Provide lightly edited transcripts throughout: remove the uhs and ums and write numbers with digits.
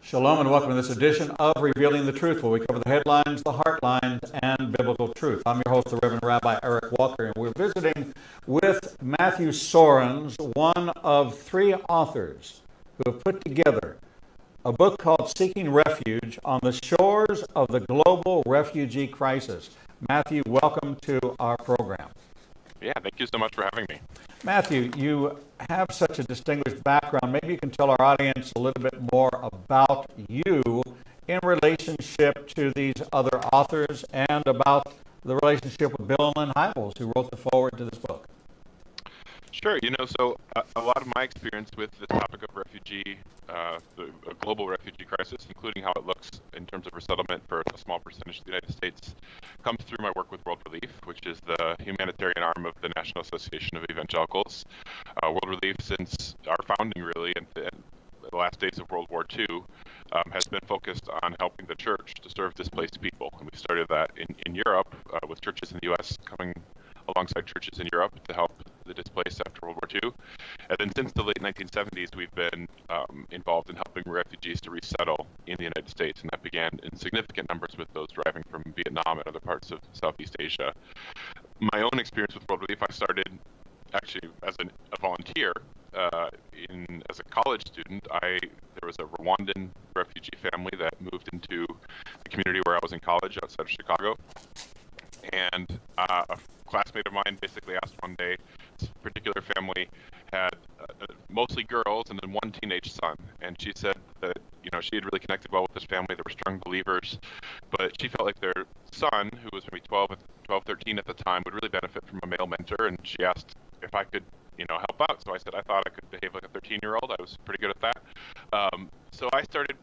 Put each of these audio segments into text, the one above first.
Shalom and welcome to this edition of Revealing the Truth, where we cover the headlines, the heartlines, and biblical truth. I'm your host, the Reverend Rabbi Eric Walker, and we're visiting with Matthew Soerens, one of three authors who have put together a book called Seeking Refuge on the Shores of the Global Refugee Crisis. Matthew, welcome to our program. Yeah, thank you so much for having me. Matthew, you have such a distinguished background. Maybe you can tell our audience a little bit more about you in relationship to these other authors and about the relationship with Bill and Lynn Hybels, who wrote the foreword to this book. Sure. So a lot of my experience with the topic of refugee, the global refugee crisis, including how it looks in terms of resettlement for a small percentage of the United States, comes through my work with World Relief, which is the humanitarian arm of the National Association of Evangelicals. World Relief, since our founding really, and the last days of World War II, has been focused on helping the church to serve displaced people. And we started that in Europe with churches in the U.S. coming alongside churches in Europe to help the displaced after World War II. And then since the late 1970s, we've been involved in helping refugees to resettle in the United States, and that began in significant numbers with those driving from Vietnam and other parts of Southeast Asia. My own experience with World Relief, I started actually as a volunteer. As a college student, there was a Rwandan refugee family that moved into the community where I was in college outside of Chicago. And a classmate of mine basically asked one day, this particular family had mostly girls and then one teenage son. And she said that, she had really connected well with this family. They were strong believers, but she felt like their son, who was maybe 12, 13 at the time, would really benefit from a male mentor. And she asked if I could, help out. So I said I thought I could behave like a 13-year-old. I was pretty good at that. So I started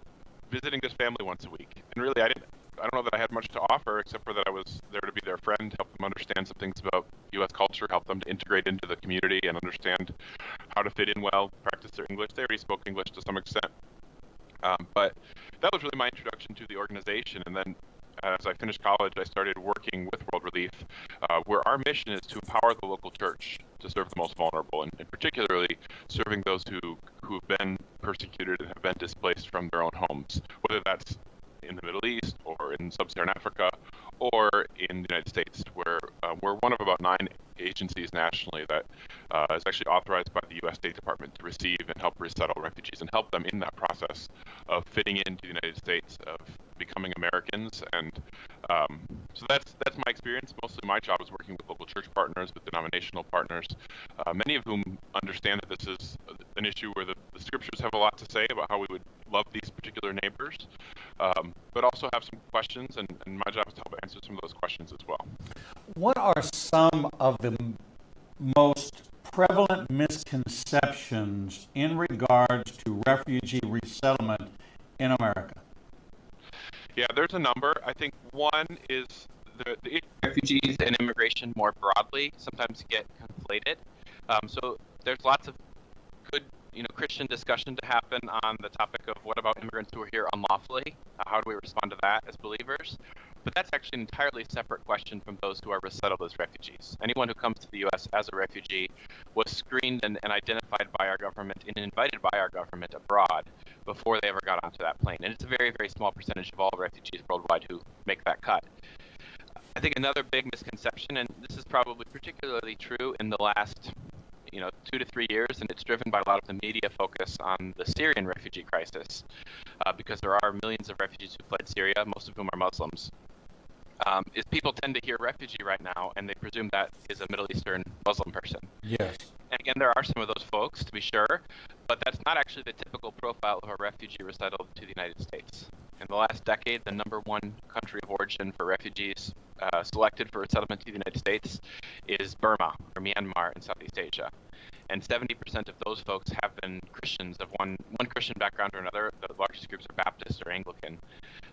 visiting this family once a week. And really, I don't know that I had much to offer, except for that I was there to be their friend, help them understand some things about U.S. culture, help them to integrate into the community and understand how to fit in well, practice their English. They already spoke English to some extent. But that was really my introduction to the organization. And then as I finished college, I started working with World Relief, where our mission is to empower the local church to serve the most vulnerable, and particularly serving those who've been persecuted and have been displaced from their own homes, whether that's in the Middle East or in Sub-Saharan Africa or in the United States, where we're one of about 9 agencies nationally that is actually authorized by the U.S. State Department to receive and help resettle refugees and help them in that process of fitting into the United States, of becoming Americans. And so that's my experience. Mostly my job is working with local church partners, with denominational partners, many of whom understand that this is an issue where the scriptures have a lot to say about how we would love these particular neighbors, but also have some questions, and my job is to help answer some of those questions as well. What are some of the most prevalent misconceptions in regards to refugee resettlement in America? Yeah, there's a number. I think one is the refugees and immigration more broadly sometimes get conflated. So there's lots of good, Christian discussion to happen on the topic of what about immigrants who are here unlawfully? How do we respond to that as believers? But that's actually an entirely separate question from those who are resettled as refugees. Anyone who comes to the U.S. as a refugee was screened and identified by our government and invited by our government abroad before they ever got onto that plane. And it's a very, very small percentage of all refugees worldwide who make that cut. I think another big misconception, and this is probably particularly true in the last 2 to 3 years, and it's driven by a lot of the media focus on the Syrian refugee crisis, because there are millions of refugees who fled Syria, most of whom are Muslims, is people tend to hear refugee right now, and they presume that is a Middle Eastern Muslim person. Yes. And again, there are some of those folks, to be sure, but that's not actually the typical profile of a refugee resettled to the United States. In the last decade, the number one country of origin for refugees selected for resettlement to the United States is Burma, or Myanmar in Southeast Asia. And 70% of those folks have been Christians of one Christian background or another. The largest groups are Baptist or Anglican.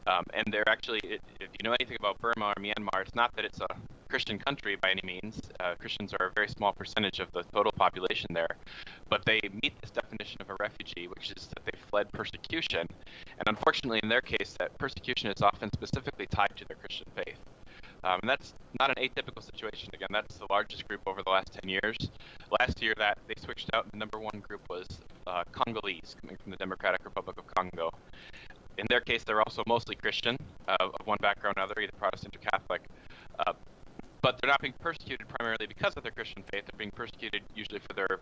And they're actually, if you know anything about Burma or Myanmar, it's not that it's a Christian country by any means. Christians are a very small percentage of the total population there. But they meet this definition of a refugee, which is that they fled persecution. And unfortunately, in their case, that persecution is often specifically tied to their Christian faith. And that's not an atypical situation. Again, that's the largest group over the last 10 years. Last year, that they switched out, and the number one group was Congolese, coming from the Democratic Republic of Congo. case, they're also mostly Christian, of one background or another, either Protestant or Catholic. But they're not being persecuted primarily because of their Christian faith. They're being persecuted usually for their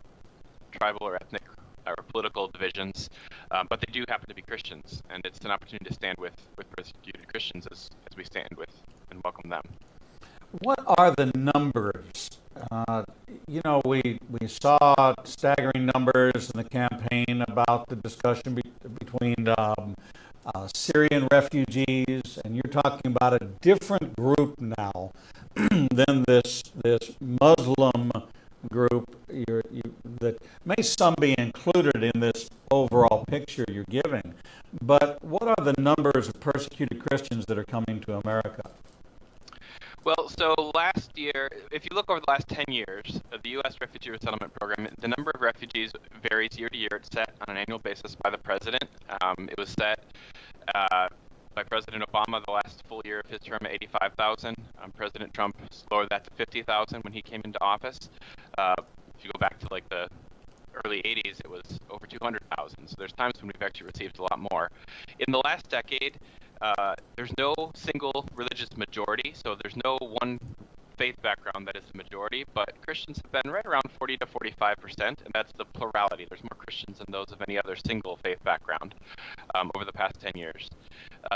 tribal or ethnic or political divisions. But they do happen to be Christians, and it's an opportunity to stand with persecuted Christians as we stand with and welcome them. What are the numbers? We saw staggering numbers in the campaign about the discussion between Syrian refugees, and you're talking about a different group now than this Muslim group that may some be included in this overall picture you're giving. But what are the numbers of persecuted Christians that are coming to America? Well, so last year, if you look over the last 10 years of the U.S. Refugee Resettlement Program, the number of refugees varies year to year. It's set on an annual basis by the president. It was set by President Obama the last full year of his term at 85,000. President Trump lowered that to 50,000 when he came into office. If you go back to like the early 80s, it was over 200,000. So there's times when we've actually received a lot more. In the last decade, there's no single religious majority, so there's no one faith background that is the majority, but Christians have been right around 40 to 45%, and that's the plurality. There's more Christians than those of any other single faith background over the past 10 years.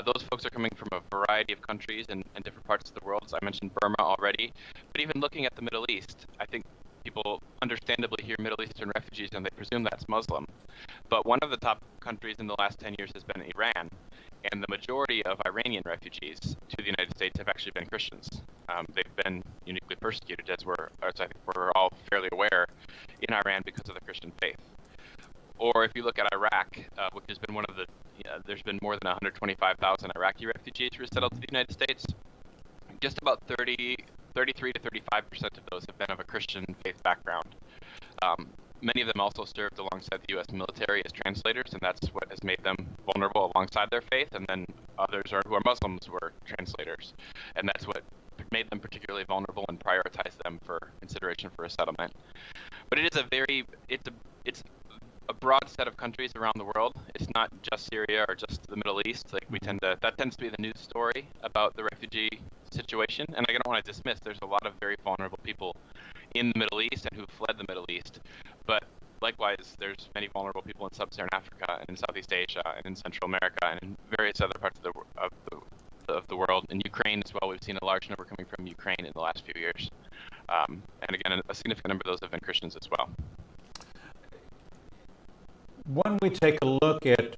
Those folks are coming from a variety of countries and different parts of the world. So I mentioned Burma already, but even looking at the Middle East, I think people understandably hear Middle Eastern refugees and they presume that's Muslim. But one of the top countries in the last 10 years has been Iran. And the majority of Iranian refugees to the United States have actually been Christians. They've been uniquely persecuted, as I think we're all fairly aware, in Iran because of the Christian faith. Or if you look at Iraq, which has been there's been more than 125,000 Iraqi refugees resettled to the United States. Just about 33 to 35% of those have been of a Christian faith background. Many of them also served alongside the U.S. military as translators, and that's what has made them vulnerable alongside their faith. And then others who are Muslims were translators, and that's what made them particularly vulnerable and prioritized them for consideration for a settlement. But it is it's a broad set of countries around the world. It's not just Syria or just the Middle East. That tends to be the news story about the refugee situation. And I don't want to dismiss. There's a lot of very vulnerable people in the Middle East and who fled the Middle East. But likewise, there's many vulnerable people in Sub-Saharan Africa and in Southeast Asia and in Central America and in various other parts of the world. In Ukraine as well, we've seen a large number coming from Ukraine in the last few years. And again, a significant number of those have been Christians as well. When we take a look at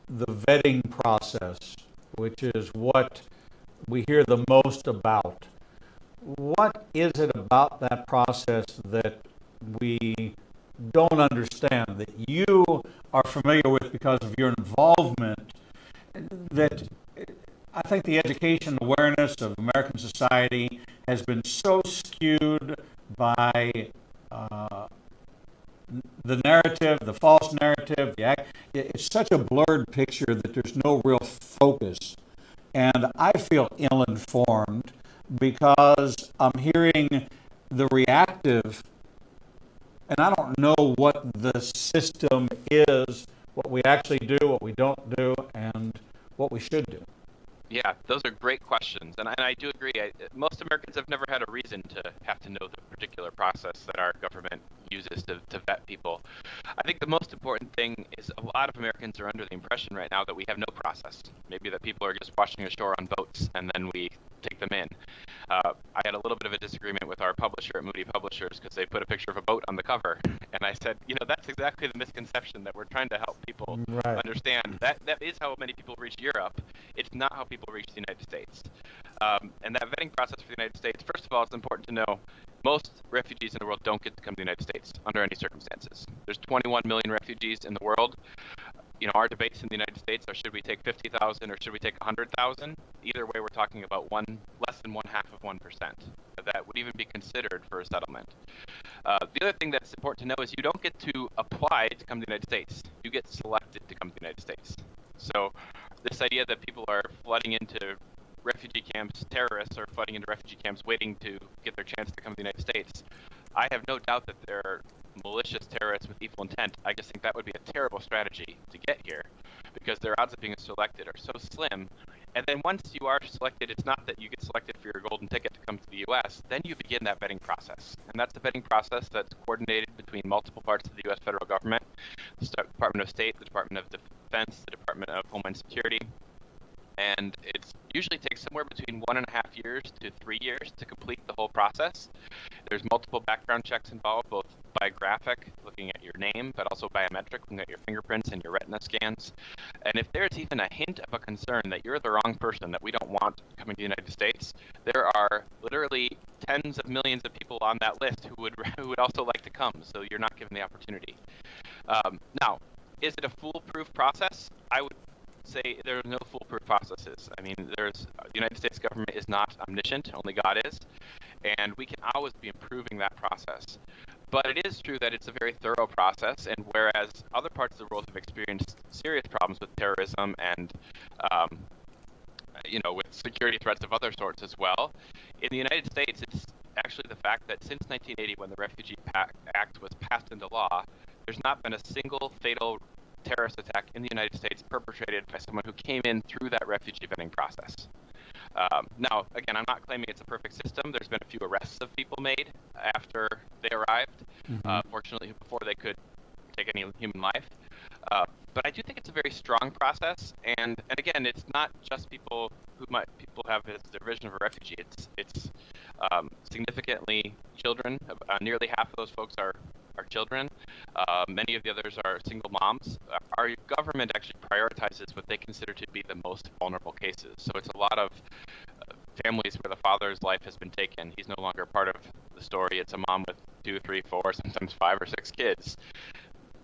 the vetting process, which is what we hear the most about, what is it about that process that we don't understand, that you are familiar with because of your involvement, that I think the education awareness of American society has been so skewed by the narrative, the false narrative, it's such a blurred picture that there's no real focus. And I feel ill-informed because I'm hearing the reactive, and I don't know what the system is, what we actually do, what we don't do, and what we should do. Yeah, those are great questions, and I do agree. Most Americans have never had a reason to have to know the particular process that our government uses to vet people. I think the most important thing is a lot of Americans are under the impression right now that we have no process. Maybe that people are just washing ashore on boats and then we take them in. I had a little bit of a disagreement with our publisher at Moody Publishers because they put a picture of a boat on the cover, and I said, that's exactly the misconception that we're trying to help people understand. That is how many people reach Europe. It's not how people reach the United States. And that vetting process for the United States, first of all, it's important to know most refugees in the world don't get to come to the United States under any circumstances. There's 21 million refugees in the world. Our debates in the United States are, should we take 50,000 or should we take 100,000? Either way, we're talking about less than 0.5% that would even be considered for a settlement. The other thing that's important to know is you don't get to apply to come to the United States. You get selected to come to the United States. So this idea that people are flooding into refugee camps, terrorists are flooding into refugee camps waiting to get their chance to come to the United States, I have no doubt that there are malicious terrorists with evil intent. I just think that would be a terrible strategy to get here, because their odds of being selected are so slim. And then once you are selected, it's not that you get selected for your golden ticket to come to the U.S. Then you begin that vetting process. And that's a vetting process that's coordinated between multiple parts of the U.S. federal government, the Department of State, the Department of Defense, the Department of Homeland Security. And it usually takes somewhere between 1.5 years to 3 years to complete the whole process. There's multiple background checks involved, both biographic, looking at your name, but also biometric, looking at your fingerprints and your retina scans. And if there's even a hint of a concern that you're the wrong person that we don't want coming to the United States, there are literally tens of millions of people on that list who would also like to come, so you're not given the opportunity. Now, is it a foolproof process? I would say there are no foolproof processes. I mean, the United States government is not omniscient, only God is, and we can always be improving that process. But it is true that it's a very thorough process, and whereas other parts of the world have experienced serious problems with terrorism and, with security threats of other sorts as well, in the United States, it's actually the fact that since 1980, when the Refugee Act was passed into law, there's not been a single fatal terrorist attack in the United States perpetrated by someone who came in through that refugee vetting process. Now, again, I'm not claiming it's a perfect system. There's been a few arrests of people made after they arrived, fortunately before they could take any human life. But I do think it's a very strong process, and again, it's not just people have as their vision of a refugee. It's significantly children. Nearly half of those folks are children. Many of the others are single moms. Our government actually prioritizes what they consider to be the most vulnerable cases. So it's a lot of families where the father's life has been taken. He's no longer part of the story. It's a mom with 2, 3, 4, sometimes 5 or 6 kids,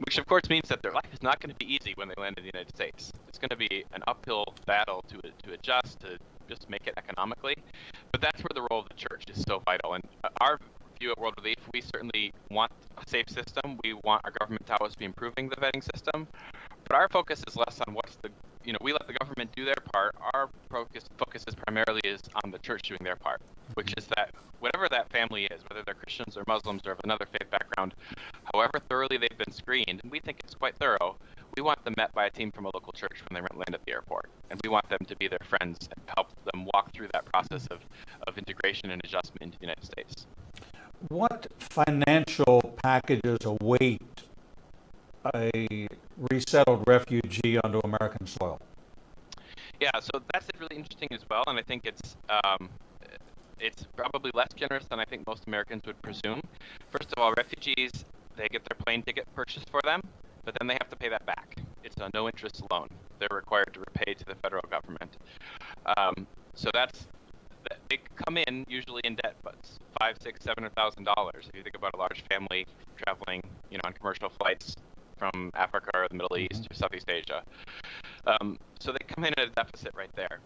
which of course means that their life is not going to be easy when they land in the United States. It's going to be an uphill battle to adjust, to just make it economically. But that's where the role of the church is so vital. And our view at World Relief, we certainly want a safe system. We want our government to always be improving the vetting system. But our focus is less on we let the government do their part. Our focus is primarily on the church doing their part, which is that whatever that family is, whether they're Christians or Muslims or of another faith background, however thoroughly they've been screened, and we think it's quite thorough, we want them met by a team from a local church when they land at the airport. And we want them to be their friends and help them walk through that process of integration and adjustment into the United States. What financial packages await a resettled refugee onto American soil? Yeah, so that's really interesting as well, and I think it's probably less generous than I think most Americans would presume. First of all, refugees, they get their plane ticket purchased for them, but then they have to pay that back. It's a no-interest loan. They're required to repay to the federal government. So they come in usually in debt, but $5,000, $6,000, $7,000. If you think about a large family traveling, on commercial flights from Africa or the Middle East or Southeast Asia. So they come in at a deficit right there.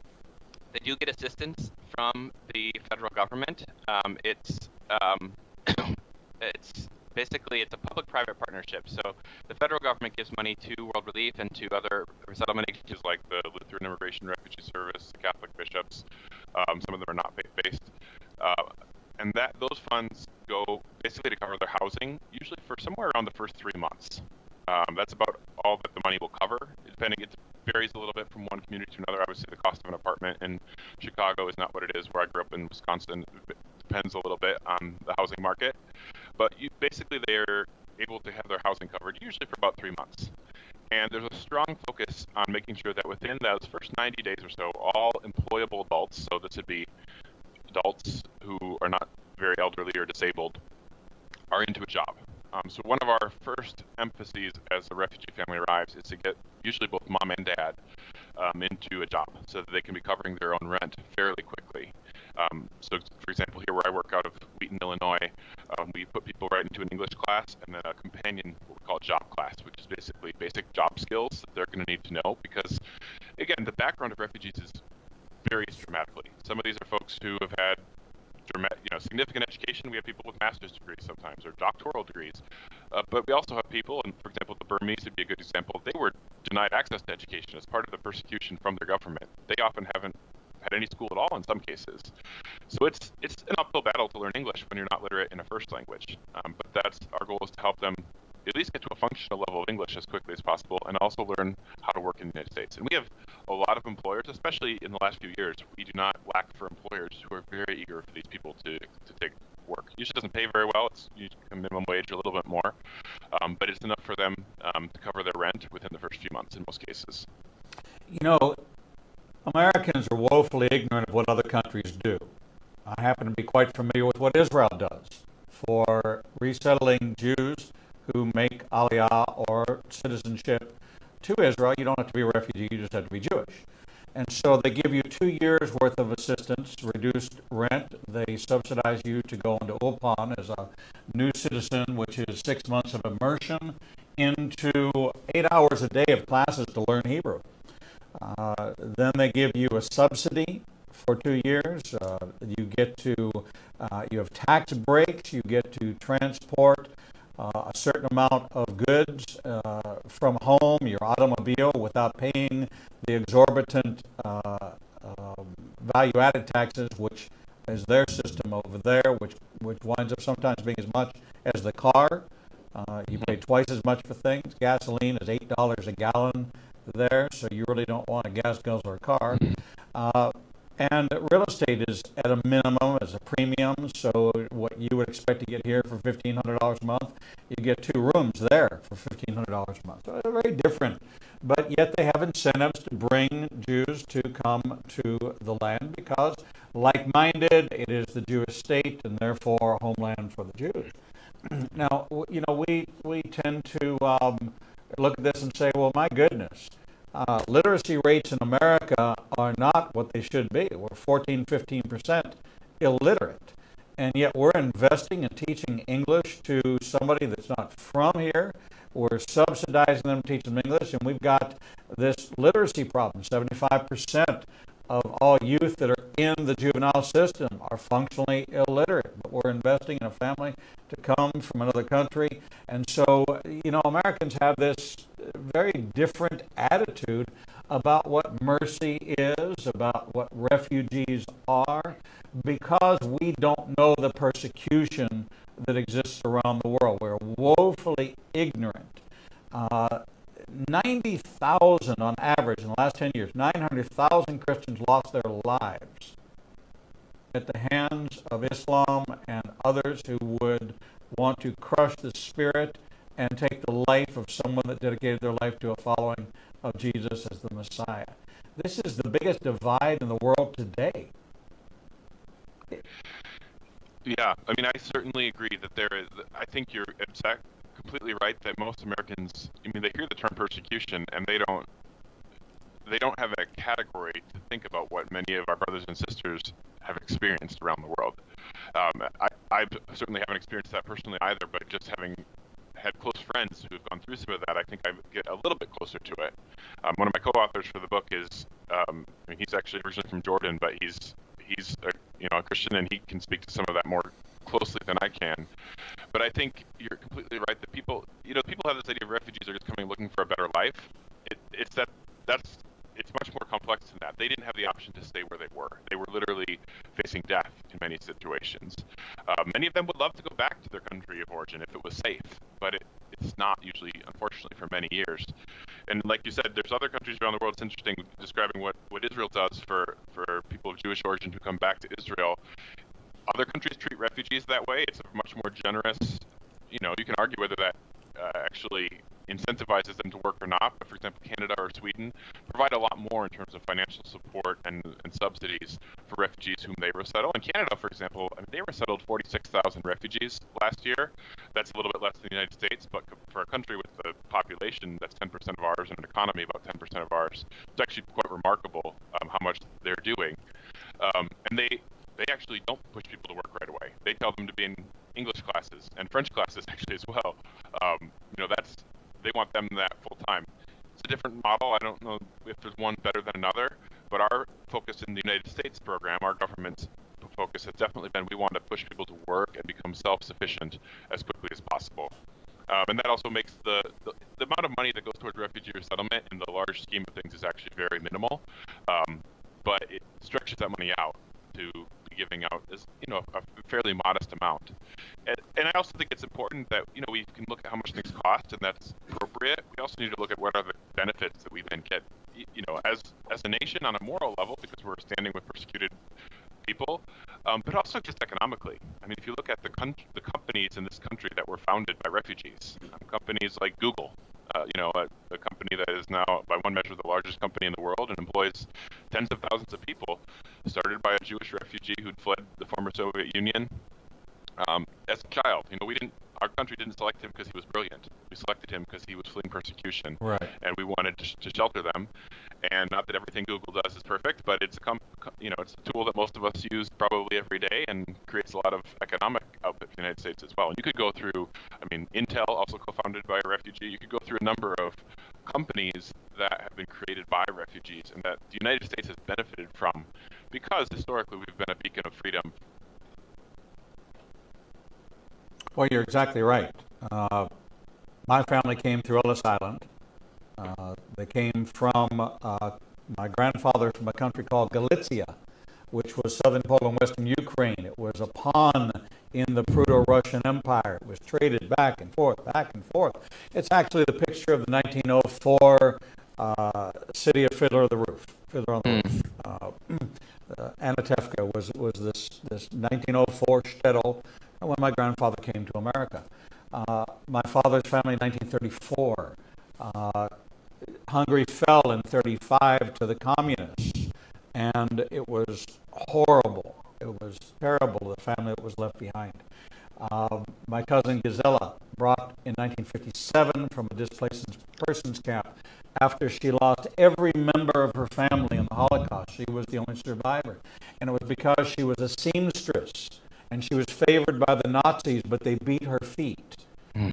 They do get assistance from the federal government. It's basically a public-private partnership. So the federal government gives money to World Relief and to other resettlement agencies like the Lutheran Immigration Refugee Service, the Catholic bishops. Some of them are not faith-based. And those funds go basically to cover their housing, usually for somewhere around the first 3 months. That's about all that the money will cover. It varies a little bit from one community to another. Obviously, the cost of an apartment in Chicago is not what it is where I grew up in Wisconsin. It depends a little bit on the housing market. But basically, they're able to have their housing covered, usually for about 3 months. And there's a strong focus on making sure that within those first 90 days or so, all employable adults, so this would be adults who are not very elderly or disabled, are into a job. So one of our first emphases as the refugee family arrives is to get usually both mom and dad into a job so that they can be covering their own rent fairly quickly. So for example, here where I work out of Wheaton, Illinois, we put people right into an English class and then a companion, what we call job class, which is basically basic job skills that they're going to need to know because, again, the background of refugees varies dramatically. Some of these are folks who have had significant education. We have people with master's degrees sometimes or doctoral degrees. But we also have people, and for example, the Burmese would be a good example. They were denied access to education as part of the persecution from their government. They often haven't had any school at all in some cases. So it's an uphill battle to learn English when you're not literate in a first language. But our goal is to help them at least get to a functional level of English as quickly as possible, and also learn how to work in the United States. And we have a lot of employers, especially in the last few years. We do not lack for employers who are very eager for these people to take work. Usually doesn't pay very well. It's usually minimum wage or a little bit more, but it's enough for them to cover their rent within the first few months in most cases. You know, Americans are woefully ignorant of what other countries do. I happen to be quite familiar with what Israel does for resettling Jews who make aliyah or citizenship to Israel. You don't have to be a refugee, you just have to be Jewish. And so they give you 2 years worth of assistance, reduced rent. They subsidize you to go into Ulpan as a new citizen, which is 6 months of immersion into 8 hours a day of classes to learn Hebrew. Then they give you a subsidy for 2 years. You have tax breaks. You get to transport a certain amount of goods from home, your automobile, without paying the exorbitant value-added taxes, which is their system over there, which winds up sometimes being as much as the car. You pay twice as much for things. Gasoline is $8 a gallon there, so you really don't want a gas guzzler car. And real estate is at a minimum as a premium, so what you would expect to get here for $1,500 a month, you get 2 rooms there for $1,500 a month. So they're very different, but yet they have incentives to bring Jews to come to the land because, like-minded, it is the Jewish state and therefore a homeland for the Jews. Now, you know, we tend to look at this and say, well, my goodness, literacy rates in America are not what they should be. We're 14-15% illiterate. And yet we're investing in teaching English to somebody that's not from here. We're subsidizing them, teaching them English, and we've got this literacy problem. 75% of all youth that are in the juvenile system are functionally illiterate, but we're investing in a family to come from another country. And so, you know, Americans have this very different attitude about what mercy is, about what refugees are, because we don't know the persecution that exists around the world. We're woefully ignorant. 90,000 on average in the last 10 years, 900,000 Christians lost their lives at the hands of Islam and others who would want to crush the spirit and take the life of someone that dedicated their life to a following of Jesus as the Messiah. This is the biggest divide in the world today. Yeah, I mean, I certainly agree that there is. I think you're completely right that most Americans, I mean, they hear the term persecution and they don't have a category to think about what many of our brothers and sisters have experienced around the world. I certainly haven't experienced that personally either, but just having had close friends who've gone through some of that, I think I get a little bit closer to it. One of my co-authors for the book is, I mean, he's actually originally from Jordan, but he's a Christian, and he can speak to some of that more closely than I can. But I think you're completely right that people have this idea of refugees are just coming looking for a better life. It's much more complex than that. They didn't have the option to stay where they were. They were literally facing death in many situations. Many of them would love to go back to their country of origin if it was safe, but it's not usually, unfortunately, for many years. And like you said, there's other countries around the world. It's interesting describing what Israel does for people of Jewish origin who come back to Israel. Other countries treat refugees that way. It's a much more generous, you can argue whether that actually incentivizes them to work or not. But for example, Canada or Sweden provide a lot more in terms of financial support and subsidies for refugees whom they resettle. In Canada, for example, I mean, they resettled 46,000 refugees last year. That's a little bit less than the United States, but for a country with a population that's 10% of ours and an economy about 10% of ours, it's actually quite remarkable how much they're doing. And they actually don't push people to work right away. They tell them to be in English classes and French classes actually as well. They want them that full time. It's a different model. I don't know if there's one better than another, but our focus in the United States program, our government's focus has definitely been we want to push people to work and become self-sufficient as quickly as possible. And that also makes the amount of money that goes towards refugee resettlement in the large scheme of things is actually very minimal, but it stretches that money out to be giving out as a fairly modest amount. And I also think it's important that, we can look at how much things cost, and that's appropriate. We also need to look at what are the benefits that we then get, as a nation on a moral level, because we're standing with persecuted people, but also just economically. I mean, if you look at the companies in this country that were founded by refugees, companies like Google, a company that is now, by one measure, the largest company in the world and employs tens of thousands of people, started by a Jewish refugee who'd fled the former Soviet Union. As a child, our country didn't select him because he was brilliant. We selected him because he was fleeing persecution, right? And we wanted to shelter them. And not that everything Google does is perfect, but it's it's a tool that most of us use probably every day and creates a lot of economic output for the United States as well. And you could go through, Intel, also co-founded by a refugee. You could go through a number of companies that have been created by refugees and that the United States has benefited from because historically we've been a beacon of freedom. Well, you're exactly right. My family came through Ellis Island. They came from my grandfather from a country called Galicia, which was southern Poland, western Ukraine. It was a pawn in the Prudo-Russian Empire. It was traded back and forth, back and forth. It's actually the picture of the 1904 city of Fiddler on the Roof. Anatevka was this 1904 shtetl when my grandfather came to America. My father's family in 1934. Hungary fell in 1935 to the communists, and it was horrible. It was terrible, the family that was left behind. My cousin Gisela brought in 1957 from a displaced persons camp after she lost every member of her family in the Holocaust. She was the only survivor. And it was because she was a seamstress, and she was favored by the Nazis, but they beat her feet.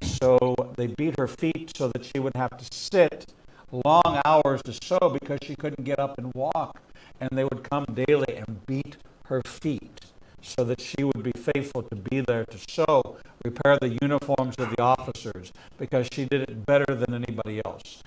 So they beat her feet so that she would have to sit long hours to sew because she couldn't get up and walk. And they would come daily and beat her feet so that she would be faithful to be there to sew, repair the uniforms of the officers, because she did it better than anybody else.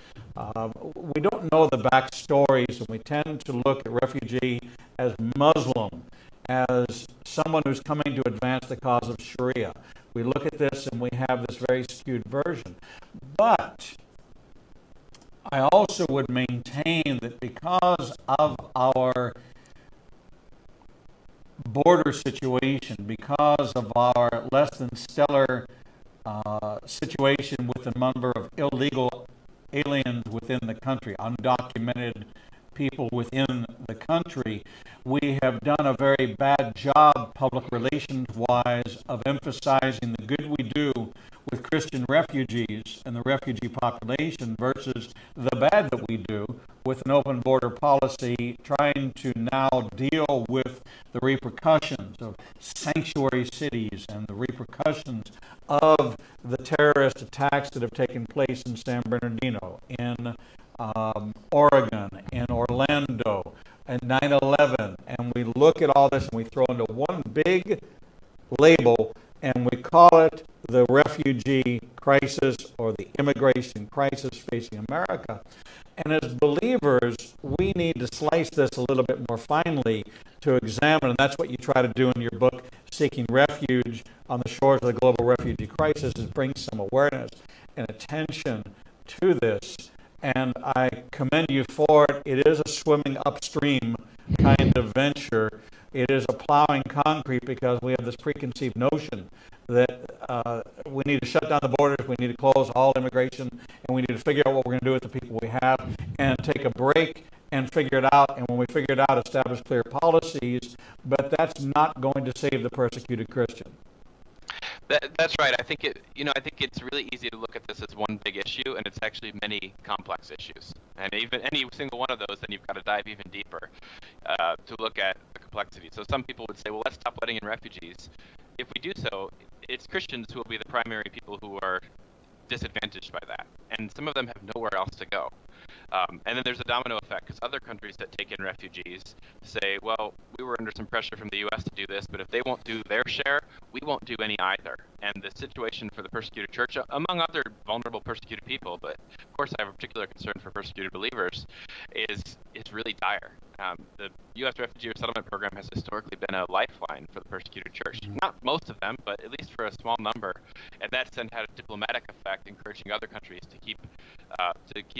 We don't know the backstories, and we tend to look at refugee as Muslim, as someone who's coming to advance the cause of Sharia. We look at this and we have this very skewed version. But I also would maintain that because of our border situation, because of our less than stellar situation with the number of illegal aliens within the country, undocumented people within the country, we have done a very bad job public relations-wise of emphasizing the good we do with Christian refugees and the refugee population versus the bad that we do with an open border policy, trying to now deal with the repercussions of sanctuary cities and the repercussions of the terrorist attacks that have taken place in San Bernardino, in Oregon, in Orlando, and 9/11, and we look at all this and we throw into one big label and we call it the refugee crisis or the immigration crisis facing America. And as believers, we need to slice this a little bit more finely to examine, and that's what you try to do in your book, Seeking Refuge on the Shores of the Global Refugee Crisis, is bring some awareness and attention to this. And I commend you for it. It is a swimming upstream kind of venture. It is a plowing concrete because we have this preconceived notion that we need to shut down the borders, we need to close all immigration, and we need to figure out what we're going to do with the people we have and take a break and figure it out. And when we figure it out, establish clear policies. But that's not going to save the persecuted Christian. That's right. I think it's really easy to look at this as one big issue, and it's actually many complex issues. And even any single one of those, then you've got to dive even deeper to look at the complexity. So some people would say, well, let's stop letting in refugees. If we do so, it's Christians who will be the primary people who are disadvantaged by that, and some of them have nowhere else to go. And then there's a domino effect, because other countries that take in refugees say, well, we were under some pressure from the U.S. to do this, but if they won't do their share, we won't do any either. And the situation for the persecuted church, among other vulnerable persecuted people, but of course I have a particular concern for persecuted believers, is really dire. The U.S. Refugee Resettlement Program has historically been a lifeline for the persecuted church. Not most of them, but at least for a small number. And that's then had a diplomatic effect, encouraging other countries to keep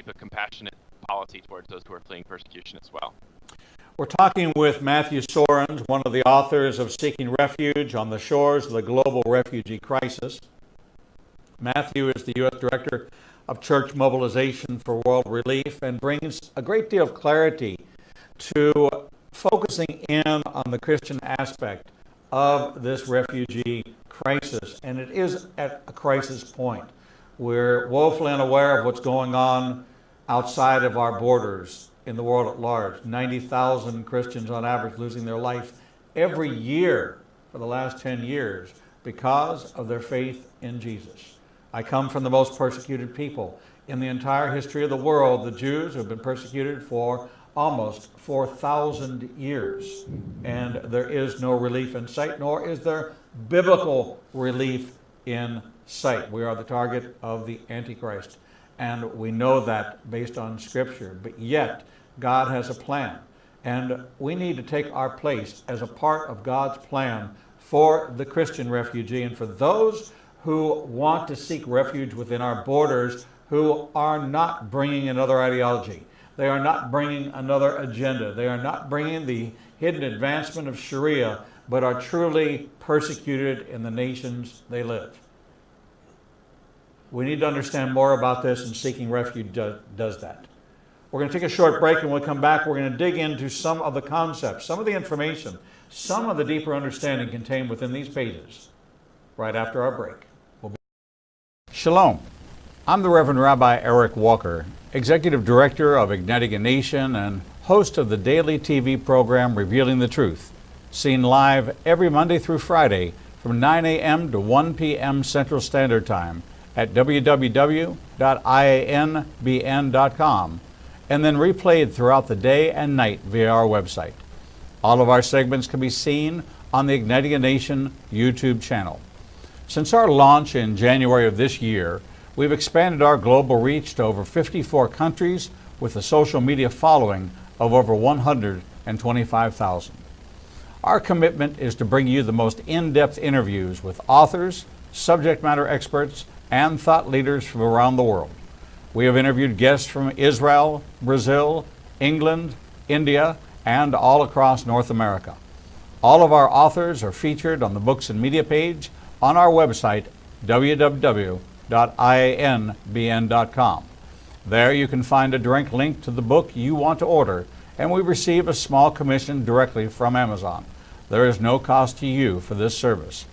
a compassionate policy towards those who are fleeing persecution as well. We're talking with Matthew Soerens, one of the authors of Seeking Refuge on the Shores of the Global Refugee Crisis. Matthew is the U.S. Director of Church Mobilization for World Relief and brings a great deal of clarity to focusing in on the Christian aspect of this refugee crisis. And it is at a crisis point. We're woefully unaware of what's going on outside of our borders in the world at large. 90,000 Christians on average losing their life every year for the last 10 years because of their faith in Jesus. I come from the most persecuted people in the entire history of the world. The Jews have been persecuted for almost 4,000 years, and there is no relief in sight, nor is there biblical relief in sight. We are the target of the Antichrist, and we know that based on Scripture, but yet God has a plan, and we need to take our place as a part of God's plan for the Christian refugee and for those who want to seek refuge within our borders, who are not bringing another ideology. They are not bringing another agenda. They are not bringing the hidden advancement of Sharia, but are truly persecuted in the nations they live. We need to understand more about this, and Seeking Refuge does that. We're going to take a short break, and when we come back, we're going to dig into some of the concepts, some of the information, some of the deeper understanding contained within these pages right after our break. Shalom. I'm the Reverend Rabbi Eric Walker, Executive Director of Igniting a Nation and host of the daily TV program Revealing the Truth, seen live every Monday through Friday from 9 a.m. to 1 p.m. Central Standard Time at www.ianbn.com, and then replayed throughout the day and night via our website. All of our segments can be seen on the Igniting a Nation YouTube channel. Since our launch in January of this year, we've expanded our global reach to over 54 countries with a social media following of over 125,000. Our commitment is to bring you the most in-depth interviews with authors, subject matter experts, and thought leaders from around the world. We have interviewed guests from Israel, Brazil, England, India, and all across North America. All of our authors are featured on the Books and Media page on our website, www.ianbn.com. There you can find a direct link to the book you want to order, and we receive a small commission directly from Amazon. There is no cost to you for this service.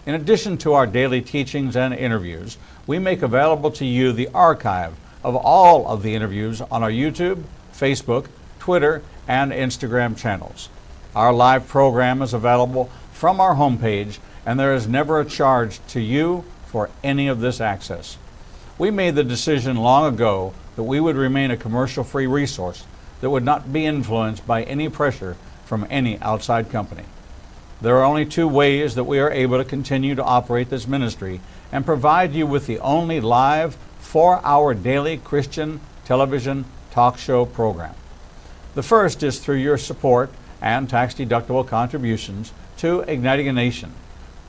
In addition to our daily teachings and interviews, we make available to you the archive of all of the interviews on our YouTube, Facebook, Twitter, and Instagram channels. Our live program is available from our homepage, and there is never a charge to you for any of this access. We made the decision long ago that we would remain a commercial-free resource that would not be influenced by any pressure from any outside company. There are only two ways that we are able to continue to operate this ministry and provide you with the only live 4-hour daily Christian television talk show program. The first is through your support and tax-deductible contributions to Igniting a Nation.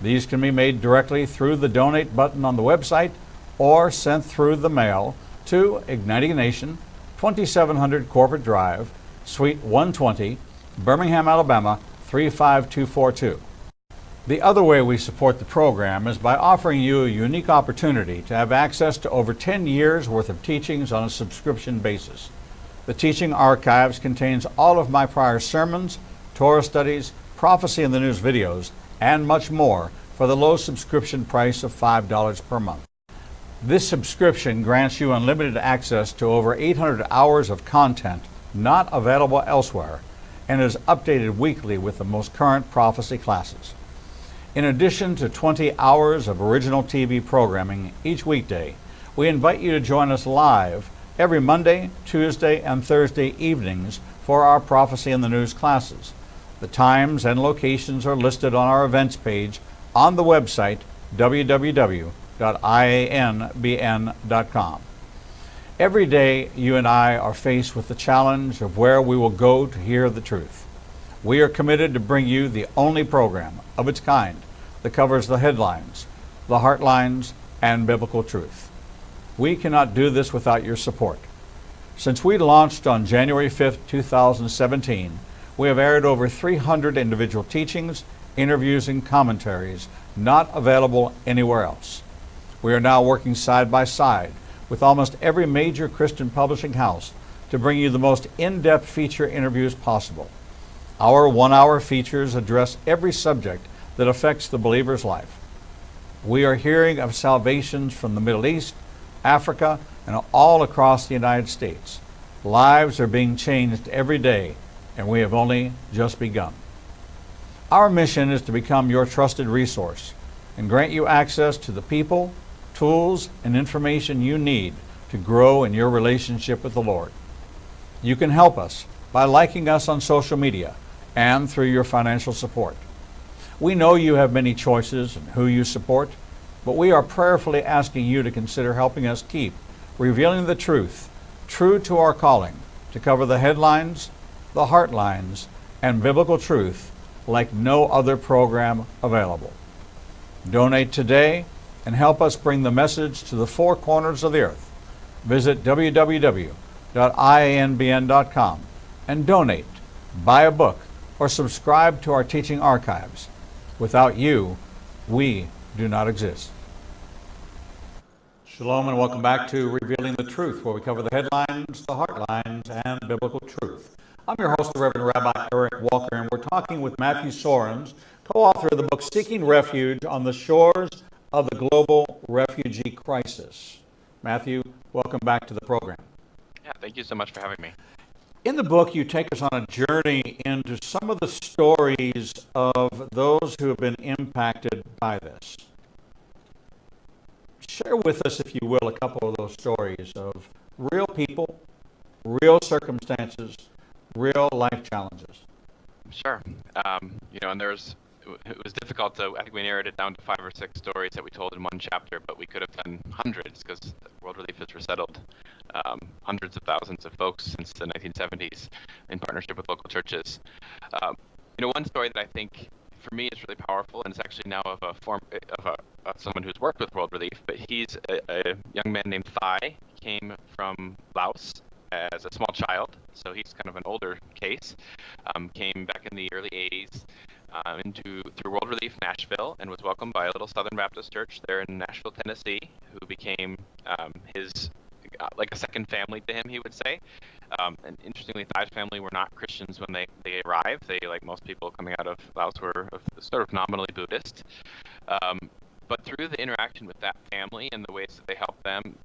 These can be made directly through the donate button on the website or sent through the mail to Igniting a Nation, 2700 Corporate Drive, Suite 120, Birmingham, Alabama, 35242. The other way we support the program is by offering you a unique opportunity to have access to over 10 years worth of teachings on a subscription basis. The teaching archives contains all of my prior sermons, Torah studies, prophecy in the news videos, and much more for the low subscription price of $5 per month. This subscription grants you unlimited access to over 800 hours of content not available elsewhere and is updated weekly with the most current prophecy classes. In addition to 20 hours of original TV programming each weekday, we invite you to join us live every Monday, Tuesday, and Thursday evenings for our Prophecy in the News classes. The times and locations are listed on our events page on the website www.ianbn.com. Every day, you and I are faced with the challenge of where we will go to hear the truth. We are committed to bring you the only program of its kind that covers the headlines, the heartlines, and biblical truth. We cannot do this without your support. Since we launched on January 5th, 2017, we have aired over 300 individual teachings, interviews, and commentaries not available anywhere else. We are now working side by side with almost every major Christian publishing house to bring you the most in-depth feature interviews possible. Our one-hour features address every subject that affects the believer's life. We are hearing of salvations from the Middle East, Africa, and all across the United States. Lives are being changed every day, and we have only just begun. Our mission is to become your trusted resource and grant you access to the people, tools, and information you need to grow in your relationship with the Lord. You can help us by liking us on social media and through your financial support. We know you have many choices in who you support, but we are prayerfully asking you to consider helping us keep revealing the truth, true to our calling, to cover the headlines, the heartlines, and biblical truth like no other program available. Donate today and help us bring the message to the four corners of the earth. Visit www.ianbn.com and donate, buy a book, or subscribe to our teaching archives. Without you, we do not exist. Shalom and welcome back to Revealing the Truth, where we cover the headlines, the heartlines, and biblical truth. I'm your host, the Reverend Rabbi Eric Walker, and we're talking with Matthew Soerens, co-author of the book Seeking Refuge on the Shores of the Global Refugee Crisis. Matthew, welcome back to the program. Yeah, thank you so much for having me. In the book, you take us on a journey into some of the stories of those who have been impacted by this. Share with us, if you will, a couple of those stories of real people, real circumstances, real life challenges. Sure. And it was difficult to, I think we narrowed it down to 5 or 6 stories that we told in one chapter, but we could have done hundreds because World Relief has resettled hundreds of thousands of folks since the 1970s in partnership with local churches. One story that I think for me is really powerful, and it's actually now of someone who's worked with World Relief, but he's a young man named Thai. He came from Laos as a small child, so he's kind of an older case. Came back in the early 80s through World Relief Nashville, and was welcomed by a little Southern Baptist church there in Nashville, Tennessee, who became his like a second family to him, he would say. And interestingly, Thai's family were not Christians when they arrived. They, like most people coming out of Laos, were sort of nominally Buddhist. But through the interaction with that family and the ways that they helped them,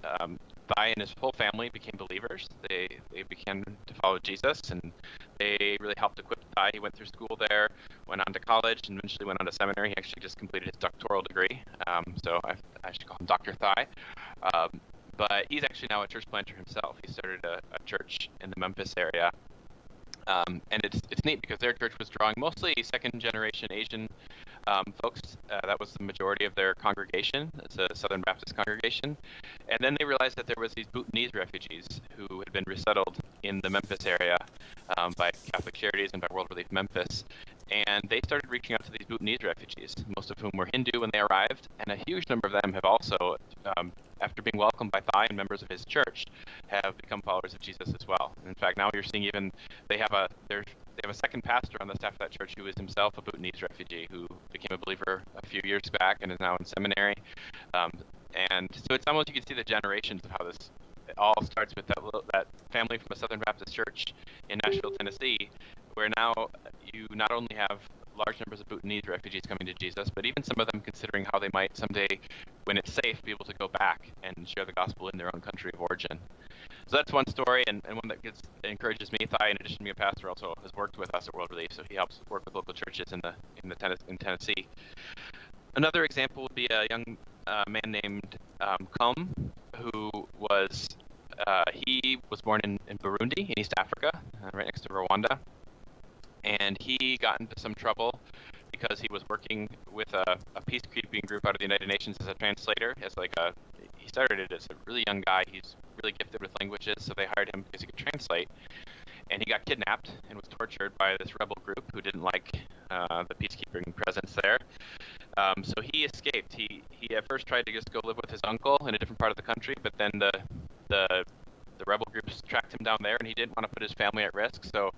Thai and his whole family became believers. They began to follow Jesus, and they really helped equip Thai. He went through school there, went on to college, and eventually went on to seminary. He actually just completed his doctoral degree, so I should call him Dr. Thai. But he's actually now a church planter himself. He started a church in the Memphis area. And it's neat because their church was drawing mostly second-generation Asian folks. That was the majority of their congregation. It's a Southern Baptist congregation. And then they realized that there was these Bhutanese refugees who had been resettled in the Memphis area by Catholic Charities and by World Relief Memphis. And they started reaching out to these Bhutanese refugees, most of whom were Hindu when they arrived. And a huge number of them have also, after being welcomed by Thai and members of his church, have become followers of Jesus as well. And in fact, now you're seeing even they have a second pastor on the staff of that church who is himself a Bhutanese refugee who became a believer a few years back and is now in seminary. And so it's almost, you can see the generations of how this all starts with that family from a Southern Baptist church in Nashville, Tennessee, where now you not only have large numbers of Bhutanese refugees coming to Jesus, but even some of them considering how they might someday, when it's safe, be able to go back and share the gospel in their own country of origin. So that's one story, and one that encourages me. Thai, in addition to being a pastor, also has worked with us at World Relief, so he helps work with local churches in Tennessee. Another example would be a young man named Kum, who was he was born in Burundi, in East Africa, right next to Rwanda. And he got into some trouble because he was working with a peacekeeping group out of the United Nations as a translator, he started it as a really young guy. He's really gifted with languages, so they hired him because he could translate. And he got kidnapped and was tortured by this rebel group who didn't like the peacekeeping presence there. So he escaped. He at first tried to just go live with his uncle in a different part of the country, but then the rebel groups tracked him down there, and he didn't want to put his family at risk. So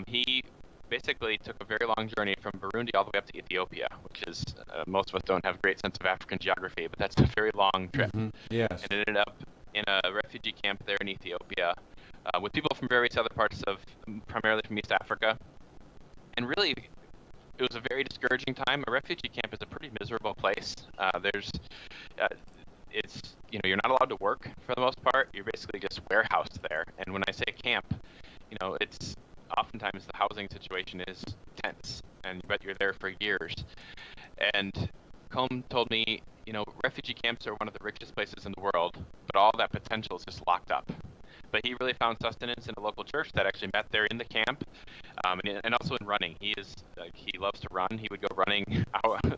he basically took a very long journey from Burundi all the way up to Ethiopia, which is most of us don't have a great sense of African geography, but that's a very long trip. Mm-hmm. Yes. And it ended up in a refugee camp there in Ethiopia with people from various other parts of, primarily from East Africa. And really, it was a very discouraging time. A refugee camp is a pretty miserable place. You're not allowed to work for the most part. You're basically just warehoused there. And when I say camp, it's oftentimes the housing situation is tense, and but you're there for years. And Combe told me, refugee camps are one of the richest places in the world, but all that potential is just locked up. But he really found sustenance in a local church that actually met there in the camp, and also in running. He loves to run. He would go running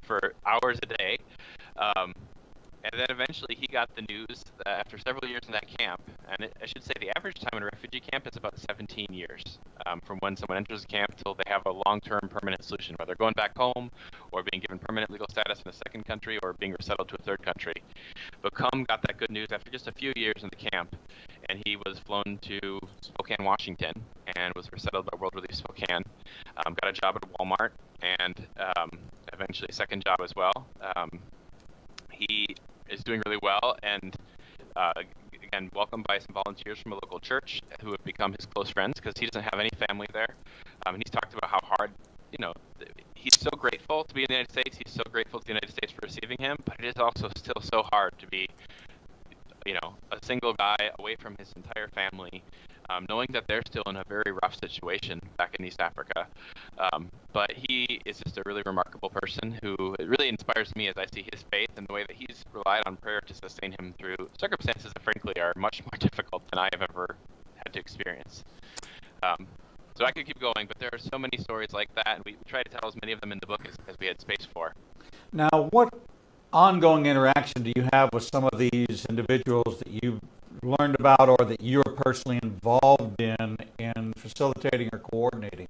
for hours a day. And then eventually he got the news that after several years in that camp, and I should say the average time in a refugee camp is about 17 years, from when someone enters the camp till they have a long-term permanent solution, whether going back home or being given permanent legal status in a second country or being resettled to a third country. But Combe got that good news after just a few years in the camp, and he was flown to Spokane, Washington, and was resettled by World Relief Spokane, got a job at Walmart, and eventually a second job as well. He is doing really well, and again, welcomed by some volunteers from a local church who have become his close friends because he doesn't have any family there. And he's talked about how hard, he's so grateful to be in the United States. He's so grateful to the United States for receiving him, but it is also still so hard to be, a single guy away from his entire family, knowing that they're still in a very rough situation back in East Africa. But he is just a really remarkable person who really inspires me as I see his faith and the way that he's relied on prayer to sustain him through circumstances that frankly are much more difficult than I have ever had to experience. So I could keep going, but there are so many stories like that, and we try to tell as many of them in the book as we had space for. Now, what ongoing interaction do you have with some of these individuals that you've learned about or that you're personally involved in facilitating or coordinating?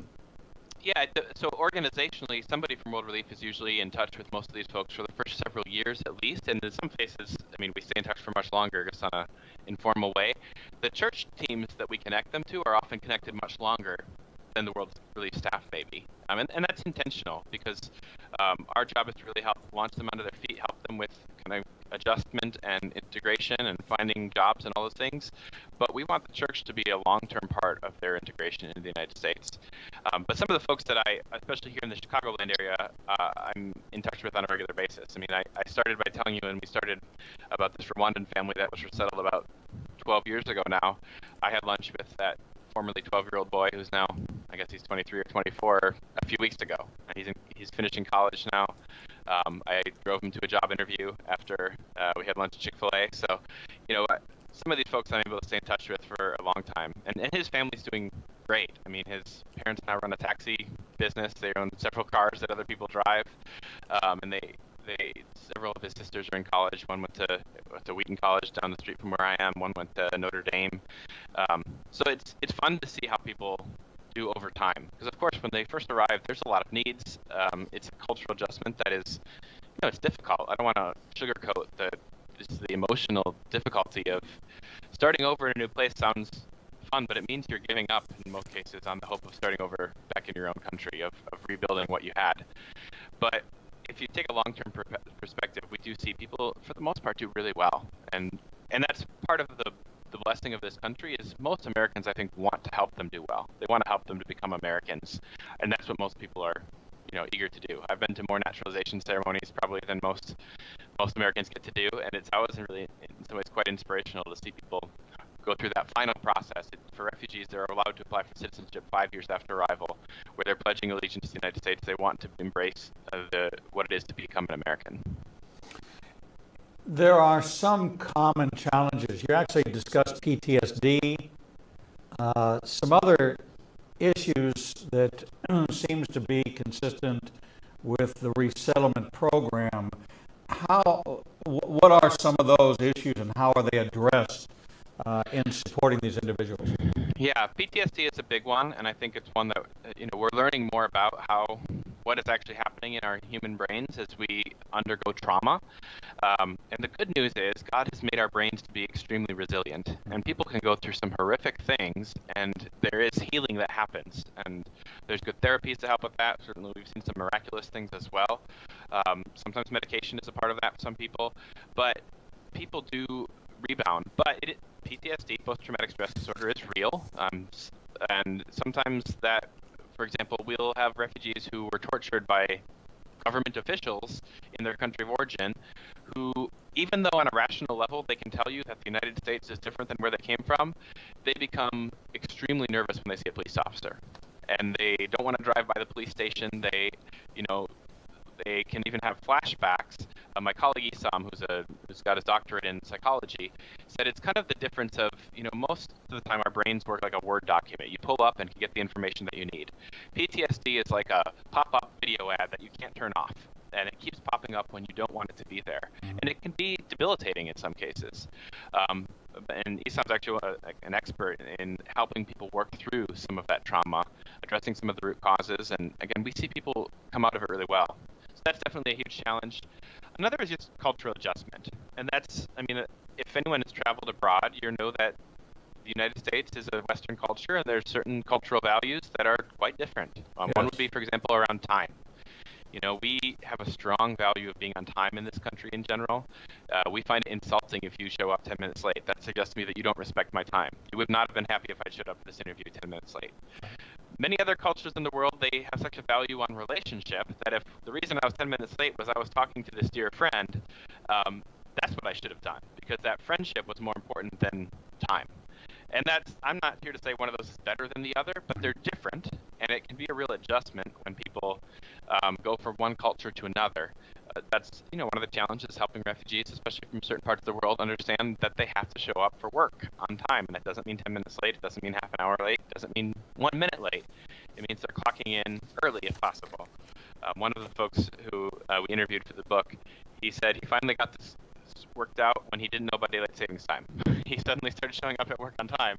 Yeah, so organizationally, somebody from World Relief is usually in touch with most of these folks for the first several years at least, and in some cases, we stay in touch for much longer, just on an informal way. The church teams that we connect them to are often connected much longer than the World Relief staff maybe, and that's intentional because our job is to really help launch them onto their feet, help them with kind of adjustment and integration and finding jobs and all those things. But we want the church to be a long-term part of their integration into the United States. But some of the folks that especially here in the Chicagoland area, I'm in touch with on a regular basis. I started by telling you when we started about this Rwandan family that was resettled about 12 years ago now. I had lunch with that formerly 12-year-old boy who's now, I guess he's 23 or 24, a few weeks ago. And he's finishing college now. I drove him to a job interview after we had lunch at Chick-fil-A. So, some of these folks I'm able to stay in touch with for a long time. And his family's doing great. His parents now run a taxi business. They own several cars that other people drive. And several of his sisters are in college. One went to Wheaton College down the street from where I am. One went to Notre Dame. So it's fun to see how people do over time. Because of course, when they first arrive, there's a lot of needs. It's a cultural adjustment that is, it's difficult. I don't want to sugarcoat the emotional difficulty of starting over in a new place. Sounds fun, but it means you're giving up in most cases on the hope of starting over back in your own country, of rebuilding what you had. But if you take a long-term perspective, we do see people, for the most part, do really well. And that's part of the blessing of this country is most Americans, I think, want to help them do well. They want to help them to become Americans. And that's what most people are, eager to do. I've been to more naturalization ceremonies probably than most Americans get to do. And it's always really, in some ways, quite inspirational to see people go through that final process. For refugees, they're allowed to apply for citizenship 5 years after arrival, where they're pledging allegiance to the United States. They want to embrace what it is to become an American. There are some common challenges. You actually discussed PTSD, some other issues that seems to be consistent with the resettlement program. What are some of those issues, and how are they addressed in supporting these individuals? Yeah, PTSD is a big one, and I think it's one that we're learning more about what is actually happening in our human brains as we undergo trauma. And the good news is God has made our brains to be extremely resilient, and people can go through some horrific things, and there is healing that happens, and there's good therapies to help with that. Certainly, we've seen some miraculous things as well. Sometimes medication is a part of that for some people, but people do rebound. But PTSD, post-traumatic stress disorder, is real, and sometimes that, for example, we'll have refugees who were tortured by government officials in their country of origin who, even though on a rational level they can tell you that the United States is different than where they came from, they become extremely nervous when they see a police officer. And they don't want to drive by the police station. They can even have flashbacks. My colleague Isam, who's got his doctorate in psychology, said it's kind of the difference of, most of the time our brains work like a Word document. You pull up and you get the information that you need. PTSD is like a pop-up video ad that you can't turn off, and it keeps popping up when you don't want it to be there. And it can be debilitating in some cases. And Isam's actually an expert in helping people work through some of that trauma, addressing some of the root causes, and again, we see people come out of it really well. So that's definitely a huge challenge. Another is just cultural adjustment. And that's, if anyone has traveled abroad, you know that the United States is a Western culture, and there's certain cultural values that are quite different. Yes. One would be, for example, around time. We have a strong value of being on time in this country in general. We find it insulting if you show up 10 minutes late. That suggests to me that you don't respect my time. You would not have been happy if I showed up for this interview 10 minutes late. Many other cultures in the world, they have such a value on relationship that if the reason I was 10 minutes late was I was talking to this dear friend, that's what I should have done, because that friendship was more important than time. And I'm not here to say one of those is better than the other, but they're different, and it can be a real adjustment when people go from one culture to another. That's one of the challenges, helping refugees, especially from certain parts of the world, understand that they have to show up for work on time, and that doesn't mean 10 minutes late, it doesn't mean half an hour late, it doesn't mean 1 minute late. It means they're clocking in early if possible. One of the folks who we interviewed for the book, he said he finally got this worked out when he didn't know about daylight savings time. He suddenly started showing up at work on time,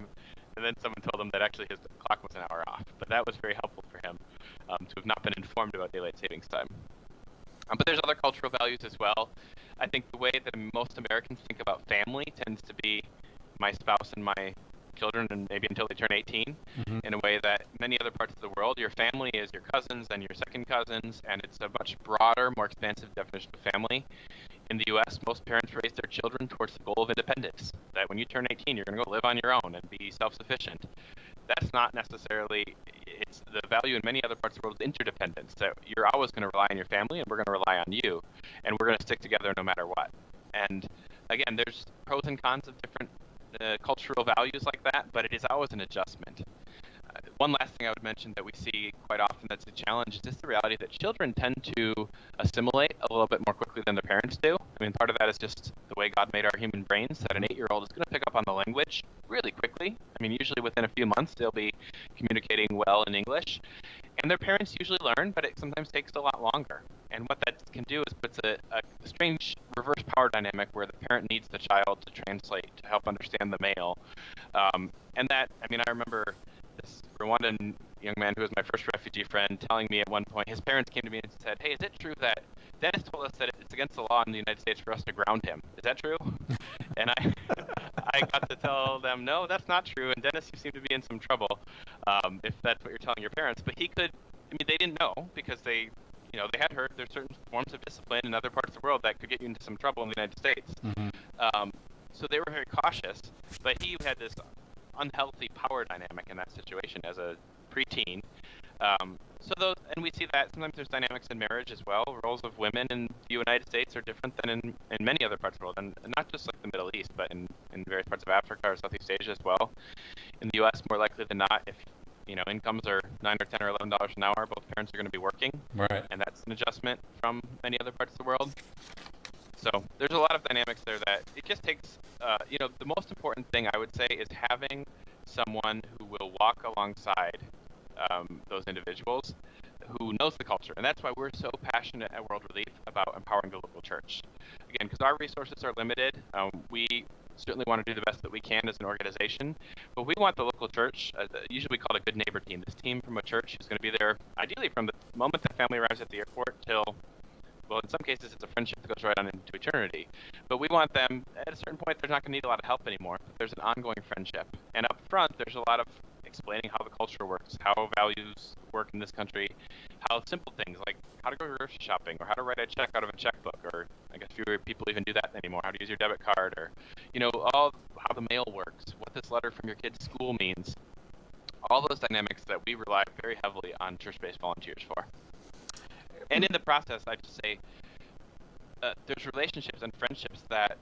and then someone told him that actually his clock was an hour off. But that was very helpful for him to have not been informed about daylight savings time. But there's other cultural values as well. I think the way that most Americans think about family tends to be my spouse and my children, and maybe until they turn 18, in a way that many other parts of the world, your family is your cousins and your second cousins, and it's a much broader, more expansive definition of family. In the U.S., most parents raise their children towards the goal of independence, that when you turn 18, you're going to go live on your own and be self-sufficient. That's not necessarily, it's the value in many other parts of the world is interdependence, that you're always going to rely on your family, and we're going to rely on you, and we're going to stick together no matter what. And again, there's pros and cons of different cultural values like that, but it is always an adjustment. One last thing I would mention that we see quite often that's a challenge is just the reality that children tend to assimilate a little bit more quickly than their parents do. Part of that is just the way God made our human brains, that an 8-year-old is going to pick up on the language really quickly. Usually within a few months they'll be communicating well in English. And their parents usually learn, but it sometimes takes a lot longer. And what that can do is puts a strange reverse power dynamic where the parent needs the child to translate to help understand the male. And that, I remember this Rwandan young man who was my first refugee friend telling me at one point, his parents came to me and said, "Hey, is it true that Dennis told us that it's against the law in the United States for us to ground him? Is that true?" And I got to tell them, "No, that's not true. And Dennis, you seem to be in some trouble if that's what you're telling your parents." But he could, they didn't know because they had heard there's certain forms of discipline in other parts of the world that could get you into some trouble in the United States. So they were very cautious, but he had this unhealthy power dynamic in that situation as a preteen. And we see that sometimes there's dynamics in marriage as well. Roles of women in the United States are different than in many other parts of the world, and not just like the Middle East, but in various parts of Africa or Southeast Asia as well. In the U.S., more likely than not, if incomes are $9 or $10 or $11 an hour, both parents are going to be working, right? And that's an adjustment from many other parts of the world. So there's a lot of dynamics there that it just takes. The most important thing I would say is having someone who will walk alongside those individuals. who knows the culture. And that's why we're so passionate at World Relief about empowering the local church. Again, because our resources are limited, we certainly want to do the best that we can as an organization, but we want the local church, usually we call it a good neighbor team, this team from a church who's going to be there ideally from the moment the family arrives at the airport till, well, in some cases it's a friendship that goes right on into eternity. But we want them, at a certain point, they're not going to need a lot of help anymore. But there's an ongoing friendship. And up front, there's a lot of explaining how the culture works, how values work in this country, how simple things like how to go grocery shopping or how to write a check out of a checkbook, or I guess fewer people even do that anymore, how to use your debit card, or, all how the mail works, what this letter from your kid's school means. All those dynamics that we rely very heavily on church-based volunteers for. And in the process, I just say, there's relationships and friendships that,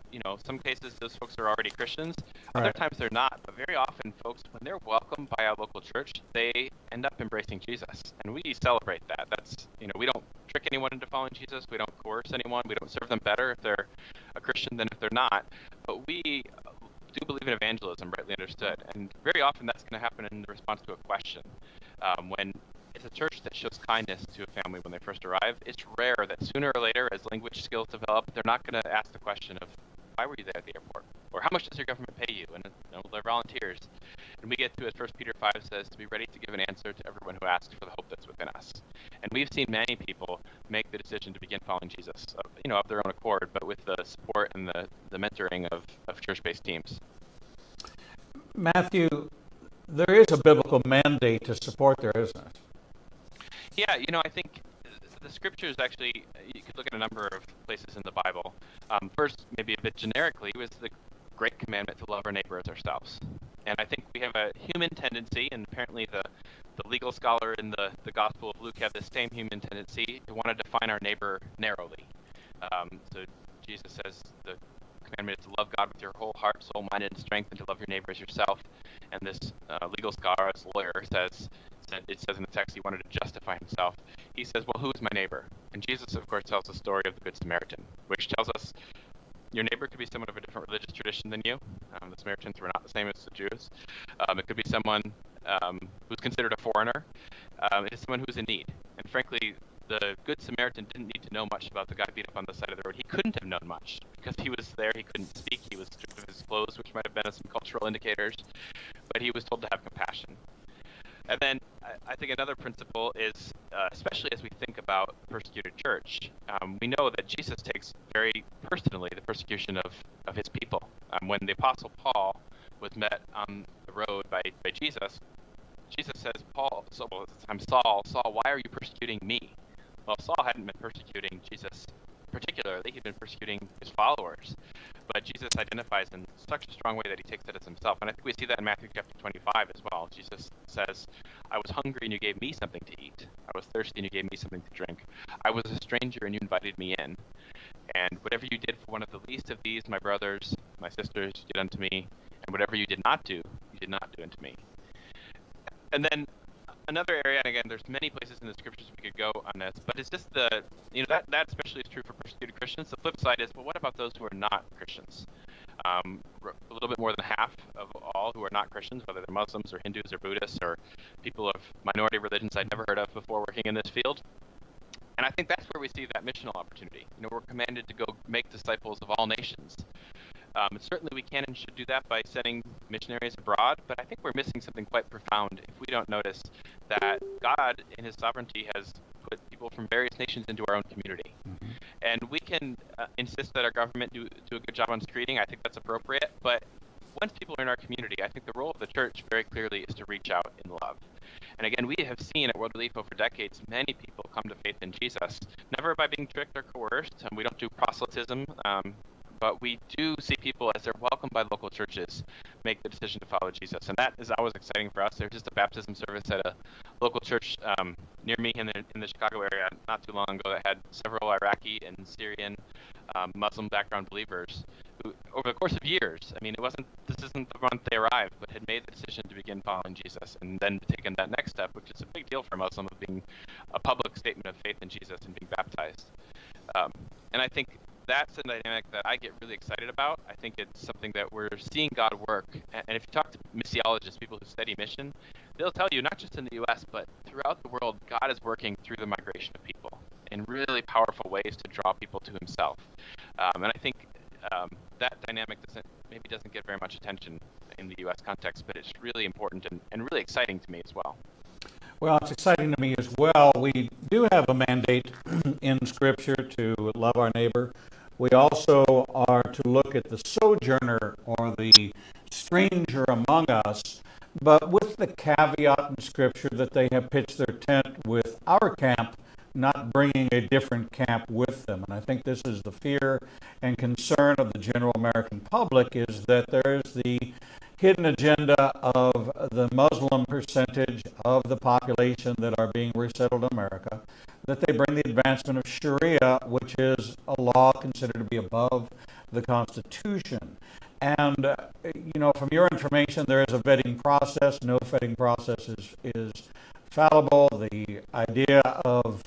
some cases those folks are already Christians, other times they're not, but very often folks, when they're welcomed by our local church, they end up embracing Jesus, and we celebrate that. That's, we don't trick anyone into following Jesus, we don't coerce anyone, we don't serve them better if they're a Christian than if they're not, but we do believe in evangelism, rightly understood, and very often that's going to happen in response to a question. When it's a church that shows kindness to a family when they first arrive, it's rare that sooner or later, as language skills develop, they're not going to ask the question of, why were you there at the airport? Or how much does your government pay you? And they're volunteers. And we get to, as 1 Peter 5 says, to be ready to give an answer to everyone who asks for the hope that's within us. And we've seen many people make the decision to begin following Jesus, of their own accord, but with the support and the mentoring of church-based teams. Matthew, there is a biblical mandate to support there, isn't it? Yeah, I think the scriptures actually, you could look at a number of places in the Bible. First, maybe a bit generically, was the great commandment to love our neighbor as ourselves. And I think we have a human tendency, and apparently the legal scholar in the Gospel of Luke had the same human tendency, to want to define our neighbor narrowly. So Jesus says the commandment is to love God with your whole heart, soul, mind, and strength, and to love your neighbor as yourself. And this legal scholar, as a lawyer, it says in the text he wanted to justify himself. He says, well, who is my neighbor? And Jesus, of course, tells the story of the Good Samaritan, which tells us your neighbor could be someone of a different religious tradition than you. The Samaritans were not the same as the Jews. It could be someone who's considered a foreigner. It is someone who's in need. And frankly, the Good Samaritan didn't need to know much about the guy beat up on the side of the road. He couldn't have known much because he was there. He couldn't speak. He was stripped of his clothes, which might have been some cultural indicators. But he was told to have compassion. And then I think another principle is, especially as we think about persecuted church, we know that Jesus takes very personally the persecution of his people. When the Apostle Paul was met on the road by Jesus, Jesus says, Saul, why are you persecuting me? Well, Saul hadn't been persecuting Jesus particularly, he'd been persecuting his followers. But Jesus identifies in such a strong way that he takes it as himself. And I think we see that in Matthew chapter 25 as well. Jesus says, I was hungry and you gave me something to eat. I was thirsty and you gave me something to drink. I was a stranger and you invited me in. And whatever you did for one of the least of these, my brothers, my sisters, you did unto me. And whatever you did not do, you did not do unto me. And then another area, and again, there's many places in the scriptures we could go on this, but it's just that especially is true for persecuted Christians. The flip side is, well, what about those who are not Christians? A little bit more than half of all who are not Christians, whether they're Muslims or Hindus or Buddhists or people of minority religions I'd never heard of before working in this field. And I think that's where we see that missional opportunity. We're commanded to go make disciples of all nations. Certainly we can and should do that by sending missionaries abroad, but I think we're missing something quite profound if we don't notice that God, in his sovereignty, has put people from various nations into our own community. Mm-hmm. And we can insist that our government do a good job on screening. I think that's appropriate. But once people are in our community, I think the role of the church very clearly is to reach out in love. And again, we have seen at World Relief over decades many people come to faith in Jesus, never by being tricked or coerced. And we don't do proselytism. But we do see people, as they're welcomed by local churches, make the decision to follow Jesus. And that is always exciting for us. There's just a baptism service at a local church near me in the Chicago area not too long ago that had several Iraqi and Syrian Muslim background believers who, over the course of years, this isn't the month they arrived, but had made the decision to begin following Jesus and then taken that next step, which is a big deal for a Muslim, of being a public statement of faith in Jesus and being baptized. And I think that's a dynamic that I get really excited about. I think it's something that we're seeing God work. And if you talk to missiologists, people who study mission, they'll tell you, not just in the U.S., but throughout the world, God is working through the migration of people in really powerful ways to draw people to himself. And I think that dynamic doesn't get very much attention in the U.S. context, but it's really important and really exciting to me as well. Well, it's exciting to me as well. We do have a mandate in Scripture to love our neighbor. We also are to look at the sojourner or the stranger among us, but with the caveat in Scripture that they have pitched their tent with our camp, not bringing a different camp with them. And I think this is the fear and concern of the general American public, is that there's the hidden agenda of the Muslim percentage of the population that are being resettled in America, that they bring the advancement of Sharia, which is a law considered to be above the Constitution. And, from your information, there is a vetting process. No vetting process is fallible. The idea of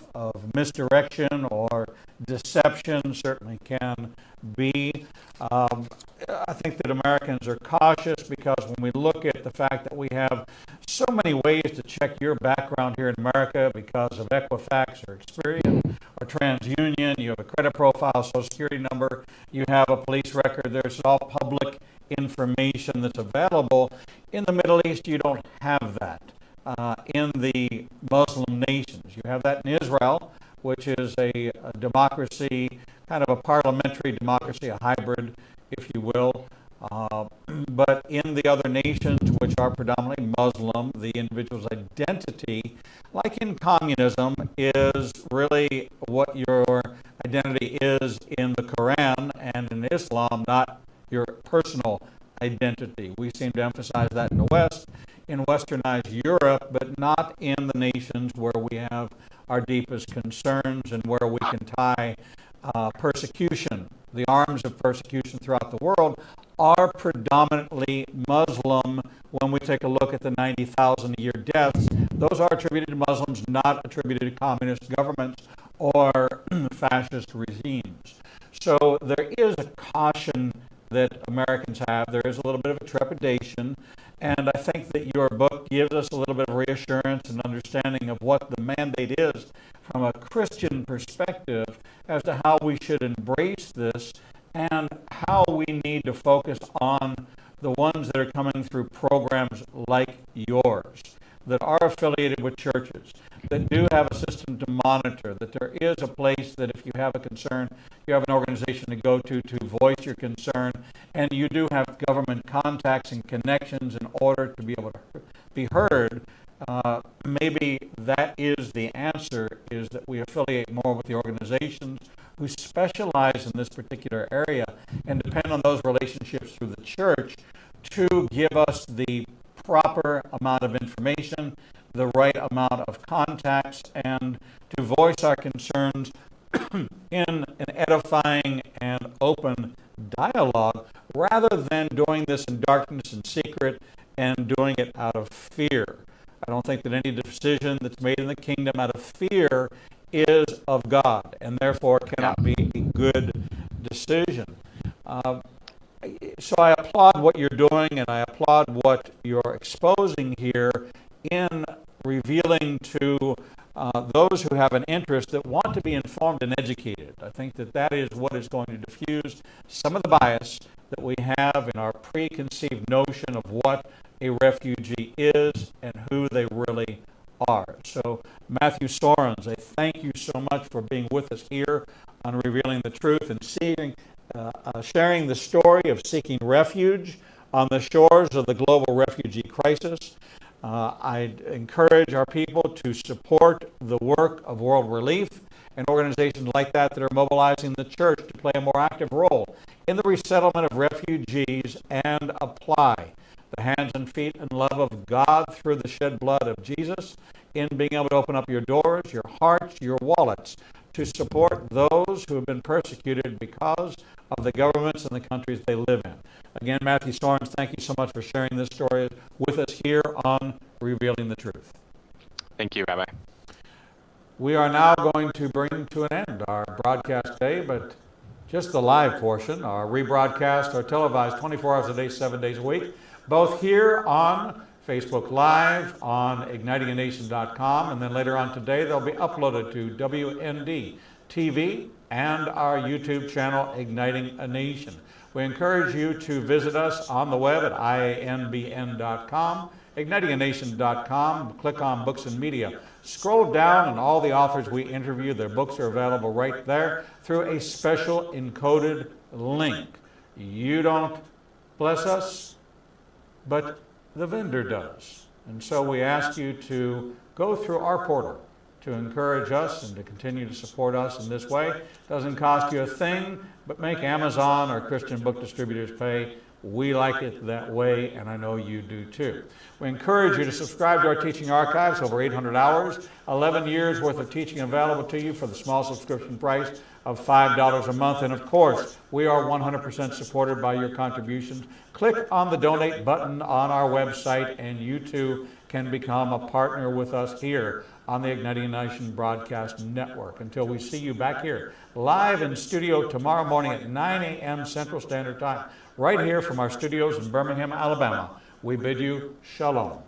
misdirection or deception certainly can be. I think that Americans are cautious because when we look at the fact that we have so many ways to check your background here in America because of Equifax or Experian or TransUnion, you have a credit profile, Social Security number, you have a police record, there's all public information that's available. In the Middle East, you don't have that. In the Muslim nations, you have that in Israel, which is a democracy, kind of a parliamentary democracy, a hybrid, if you will. But in the other nations, which are predominantly Muslim, the individual's identity, like in communism, is really what your identity is in the Quran, and in Islam, not your personal identity. We seem to emphasize that in the West, in westernized Europe, but not in the nations where we have our deepest concerns and where we can tie persecution. The arms of persecution throughout the world are predominantly Muslim. When we take a look at the 90,000-a-year deaths, those are attributed to Muslims, not attributed to communist governments or fascist regimes. So there is a caution that Americans have. There is a little bit of a trepidation, and I think that your book gives us a little bit of reassurance and understanding of what the mandate is from a Christian perspective as to how we should embrace this and how we need to focus on the ones that are coming through programs like yours, that are affiliated with churches, that do have a system to monitor, that there is a place that if you have a concern, you have an organization to go to voice your concern, and you do have government contacts and connections in order to be able to be heard. Maybe that is the answer, is that we affiliate more with the organizations who specialize in this particular area and depend on those relationships through the church to give us the proper amount of information, the right amount of contacts, and to voice our concerns in an edifying and open dialogue rather than doing this in darkness and secret and doing it out of fear. I don't think that any decision that's made in the kingdom out of fear is of God and therefore cannot be a good decision. So I applaud what you're doing, and I applaud what you're exposing here in revealing to those who have an interest that want to be informed and educated. I think that that is what is going to diffuse some of the bias that we have in our preconceived notion of what a refugee is and who they really are. So, Matthew Soerens, I thank you so much for being with us here on Revealing the Truth and sharing the story of Seeking Refuge on the shores of the global refugee crisis. I encourage our people to support the work of World Relief and organizations like that that are mobilizing the church to play a more active role in the resettlement of refugees and apply the hands and feet and love of God through the shed blood of Jesus in being able to open up your doors, your hearts, your wallets to support those who have been persecuted because of the governments and the countries they live in. Again, Matthew Soerens, thank you so much for sharing this story with us here on Revealing the Truth. Thank you, Rabbi. We are now going to bring to an end our broadcast today, but just the live portion. Our rebroadcasts are televised 24 hours a day, 7 days a week, both here on Facebook Live, on ignitinganation.com, and then later on today they'll be uploaded to WND TV and our YouTube channel, Igniting a Nation. We encourage you to visit us on the web at ianbn.com, ignitinganation.com, click on Books and Media. Scroll down, and all the authors we interview, their books are available right there through a special encoded link. You don't bless us, but the vendor does. And so we ask you to go through our portal to encourage us and to continue to support us in this way. It doesn't cost you a thing, but make Amazon or Christian book distributors pay. We like it that way, and I know you do too. We encourage you to subscribe to our teaching archives, over 800 hours, 11 years worth of teaching available to you for the small subscription price of $5 a month. And of course, we are 100% supported by your contributions. Click on the donate button on our website, and you too can become a partner with us here on the Igniting Nation Broadcast Network. Until we see you back here live in studio tomorrow morning at 9 a.m. Central Standard Time, right here from our studios in Birmingham, Alabama, we bid you shalom.